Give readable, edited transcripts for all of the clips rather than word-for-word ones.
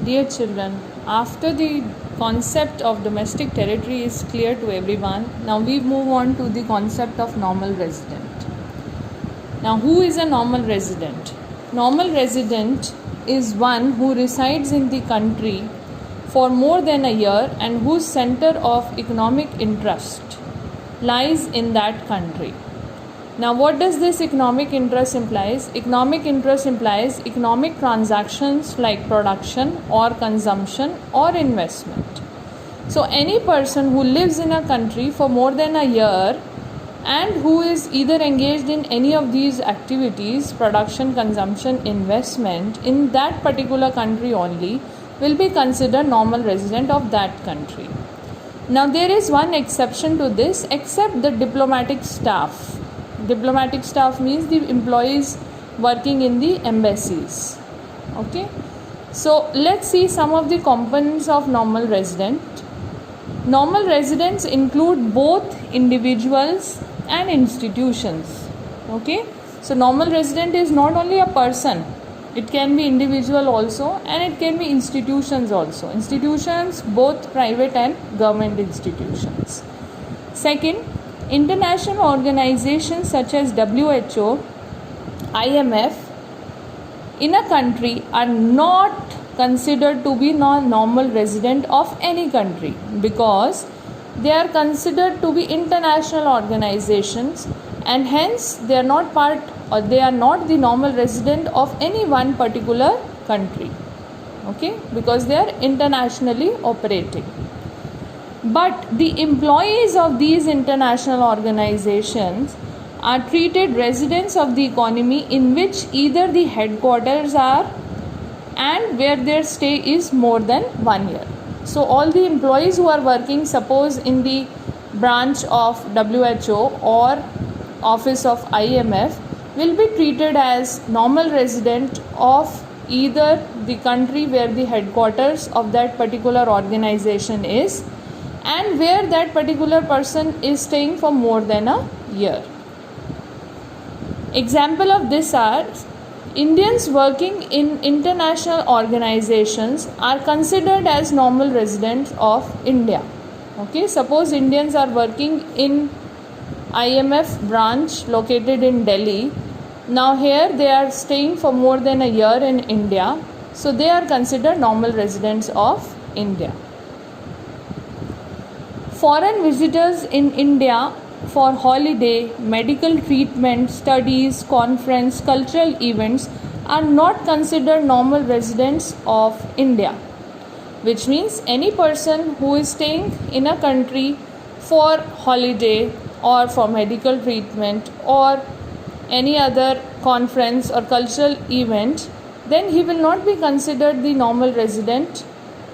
Dear children, after the concept of domestic territory is clear to everyone, now we move on to the concept of normal resident. Now, who is a normal resident? Normal resident is one who resides in the country for more than a year and whose center of economic interest lies in that country. Now, what does this economic interest implies? Economic interest implies economic transactions like production or consumption or investment. So, any person who lives in a country for more than a year and who is either engaged in any of these activities, production, consumption, investment, in that particular country only, will be considered normal resident of that country. Now, there is one exception to this, except the diplomatic staff. Diplomatic staff means the employees working in the embassies. Okay, so let's see some of the components of normal resident. Normal residents include both individuals and institutions. Okay, so normal resident is not only a person, it can be individual also, and it can be institutions also. Institutions, both private and government institutions. Second, international organizations such as WHO, IMF in a country are not considered to be normal resident of any country because they are considered to be international organizations and hence they are not part or they are not the normal resident of any one particular country. Okay, because they are internationally operating. But the employees of these international organizations are treated residents of the economy in which either the headquarters are and where their stay is more than 1 year. So all the employees who are working, suppose in the branch of WHO or office of IMF, will be treated as normal resident of either the country where the headquarters of that particular organization is and where that particular person is staying for more than a year. Example of this are Indians working in international organizations are considered as normal residents of India. Okay, suppose Indians are working in IMF branch located in Delhi. Now here they are staying for more than a year in India, so they are considered normal residents of India. Foreign visitors in India for holiday, medical treatment, studies, conference, cultural events are not considered normal residents of India, which means any person who is staying in a country for holiday or for medical treatment or any other conference or cultural event, then he will not be considered the normal resident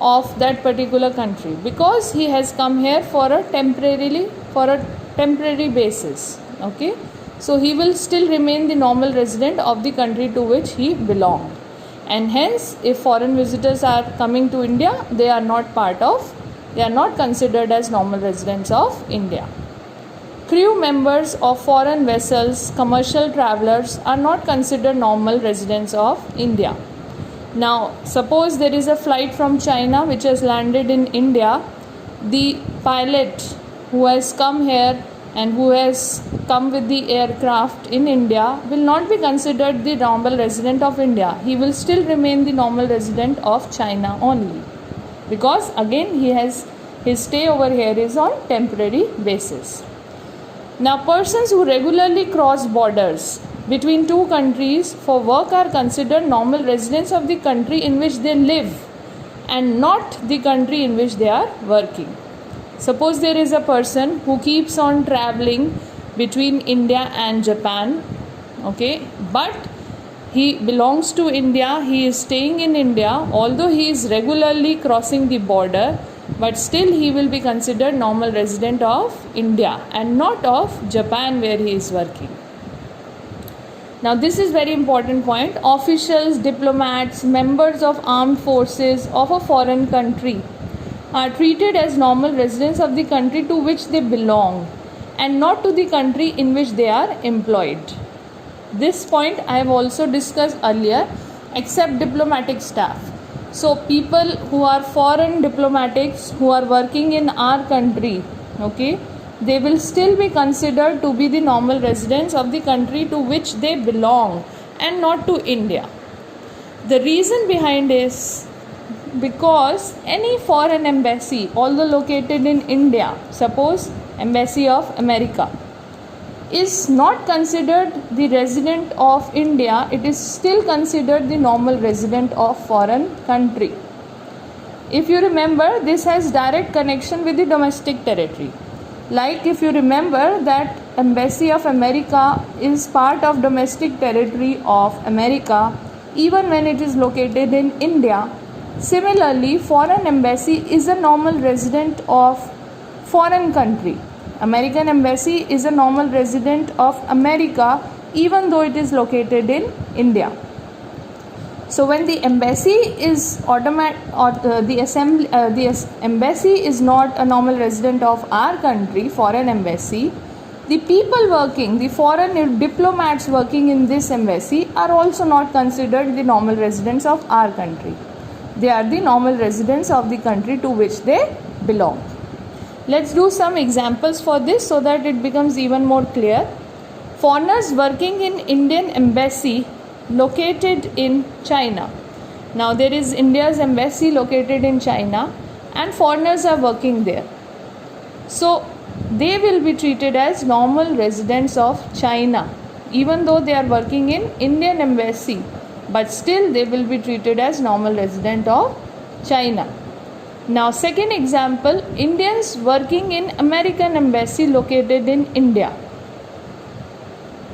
of that particular country because he has come here for a temporary basis. Okay, so he will still remain the normal resident of the country to which he belonged, and hence if foreign visitors are coming to India, they are not considered as normal residents of India. Crew members of foreign vessels, commercial travelers are not considered normal residents of India. Now, suppose there is a flight from China which has landed in India. The pilot who has come here and who has come with the aircraft in India will not be considered the normal resident of India. He will still remain the normal resident of China only because again his stay over here is on temporary basis. Now, persons who regularly cross borders between two countries for work are considered normal residents of the country in which they live and not the country in which they are working. Suppose there is a person who keeps on traveling between India and Japan, okay, but he belongs to India, he is staying in India, although he is regularly crossing the border, but still he will be considered normal resident of India and not of Japan where he is working. Now, this is very important point. Officials, diplomats, members of armed forces of a foreign country are treated as normal residents of the country to which they belong and not to the country in which they are employed. This point I have also discussed earlier, except diplomatic staff. So people who are foreign diplomatics who are working in our country, okay, they will still be considered to be the normal residents of the country to which they belong and not to India. The reason behind is because any foreign embassy, although located in India, suppose Embassy of America, is not considered the resident of India, it is still considered the normal resident of foreign country. If you remember, this has direct connection with the domestic territory. Like if you remember that Embassy of America is part of domestic territory of America even when it is located in India. Similarly, foreign embassy is a normal resident of foreign country. American embassy is a normal resident of America even though it is located in India. So when the embassy is the embassy is not a normal resident of our country, foreign embassy, the people working, the foreign diplomats working in this embassy are also not considered the normal residents of our country. They are the normal residents of the country to which they belong. Let's do some examples for this so that it becomes even more clear. Foreigners working in Indian embassy located in China. Now there is India's embassy located in China and foreigners are working there. So they will be treated as normal residents of China even though they are working in Indian embassy, but still they will be treated as normal resident of China. Now second example, Indians working in American embassy located in India.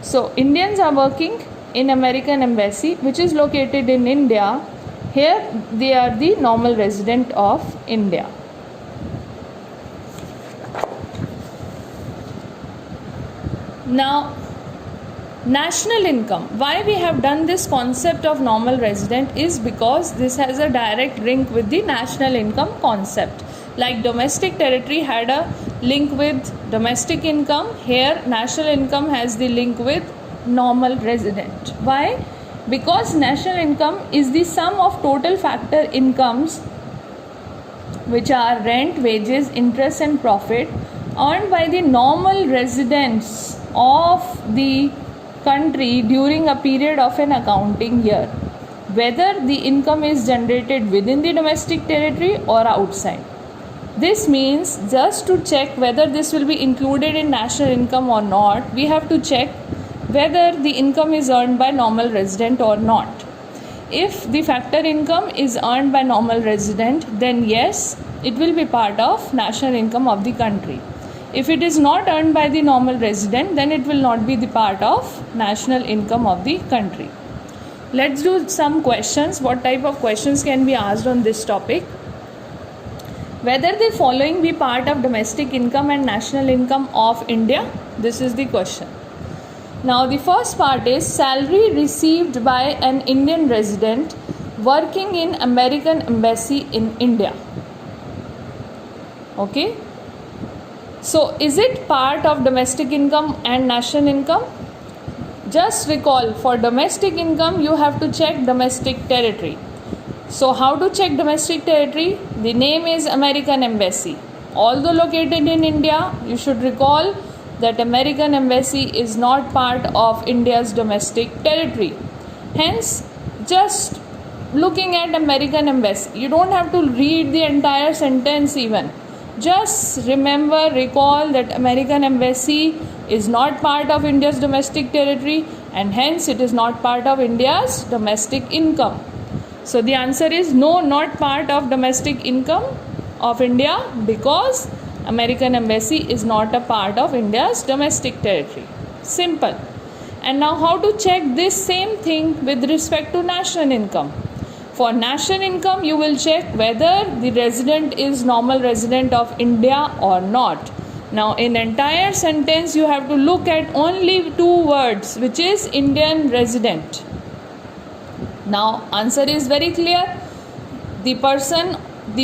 So Indians are working in American embassy which is located in India. Here they are the normal resident of India. Now national income. Why we have done this concept of normal resident is because this has a direct link with the national income concept. Like domestic territory had a link with domestic income, here national income has the link with normal resident. Why? Because national income is the sum of total factor incomes which are rent, wages, interest and profit earned by the normal residents of the country during a period of an accounting year, whether the income is generated within the domestic territory or outside. This means just to check whether this will be included in national income or not, we have to check whether the income is earned by normal resident or not. If the factor income is earned by normal resident, then yes, it will be part of national income of the country. If it is not earned by the normal resident, then it will not be the part of national income of the country. Let's do some questions. What type of questions can be asked on this topic? Whether the following be part of domestic income and national income of India? This is the question. Now the first part is salary received by an Indian resident working in American embassy in India. Okay. So is it part of domestic income and national income? Just recall, for domestic income you have to check domestic territory. So how to check domestic territory? The name is American Embassy. Although located in India, you should recall that American Embassy is not part of India's domestic territory. Hence, just looking at American Embassy, you don't have to read the entire sentence even. Just remember, recall that American Embassy is not part of India's domestic territory and hence it is not part of India's domestic income. So the answer is no, not part of domestic income of India because American Embassy is not a part of India's domestic territory. Simple. And now how to check this same thing with respect to national income? For national income, you will check whether the resident is normal resident of India or not. Now, in entire sentence, you have to look at only two words, which is Indian resident. Now, answer is very clear. The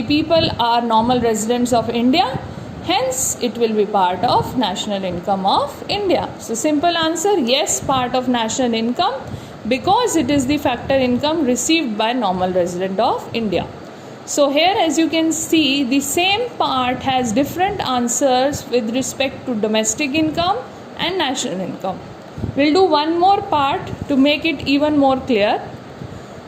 people are normal residents of India. Hence, it will be part of national income of India. So, simple answer, yes, part of national income. because it is the factor income received by normal resident of India. So here, as you can see, the same part has different answers with respect to domestic income and national income. We'll do one more part to make it even more clear.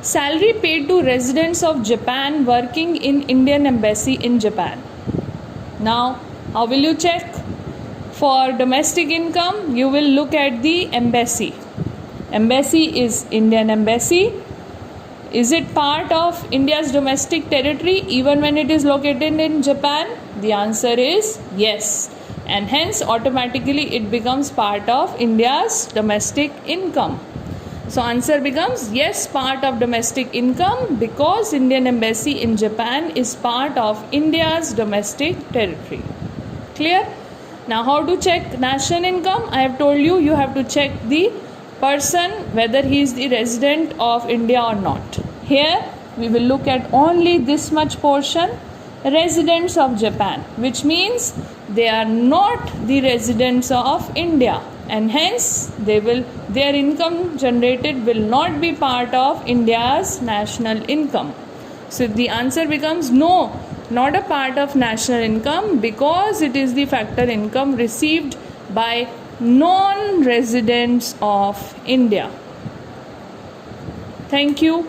Salary paid to residents of Japan working in Indian Embassy in Japan. Now, how will you check? For domestic income, you will look at the embassy. Embassy is Indian Embassy. Is it part of India's domestic territory even when it is located in Japan? The answer is yes. And hence automatically it becomes part of India's domestic income. So answer becomes yes, part of domestic income, because Indian Embassy in Japan is part of India's domestic territory. Clear? Now how to check national income? I have told you, you have to check the person whether he is the resident of India or not. Here we will look at only this much portion, residents of Japan, which means they are not the residents of India, and hence their income generated will not be part of India's national income. So the answer becomes no, not a part of national income, because it is the factor income received by non-residents of India. Thank you.